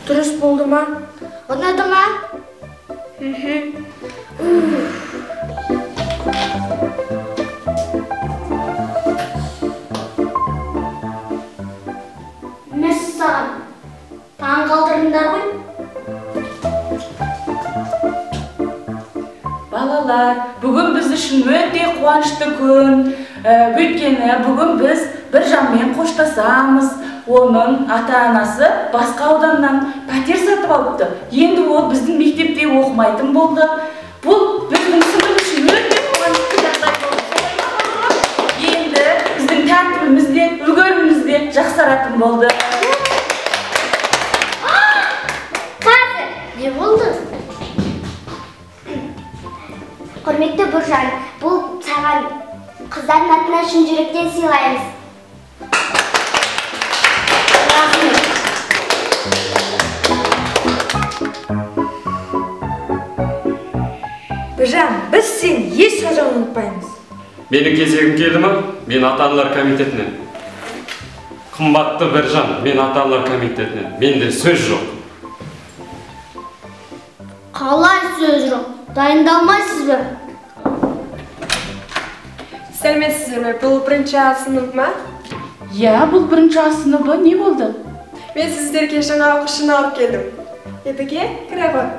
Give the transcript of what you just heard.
Dürüst buldu mu? Anladı mı? Mesela taң kaldırımlar koy. Балалар, бүгін біз үшін өте қуанышты күн. Өйткені бүгін біз Біржанмен қоштасамыз. Оның ата-анасы басқа ауданнан пәтер сатып алыпты. Енді ол біздің мектепте оқымайтын болды. Бұл біздің сынып үшін өте қуанышты жағдай болды. Енді біздің тәртібіміз де, үлгеріміміз де жақсаратын болды. Қазір не болды? Құрметті Біржан, бұл саған қыздардың атынан шын жүректен сыйлаймыз. Біржан, біз сен еш қашан ұмытпаймыз. Менің кезегім келді ме? Мен ата-аналар комитетінен. Қымбатты Біржан, мен ата-аналар комитетінен. Менде сөз жоқ. Қалай сөз жоқ? Дайындалмайсыз ба? Сәлеметсіздер ме? Бұл бірінші А сынып ма? Я, бұл бірінші А сыныбы не болды? Мен сіздерге жаңа оқушыны алып келдім. Едіге, кіре ғой.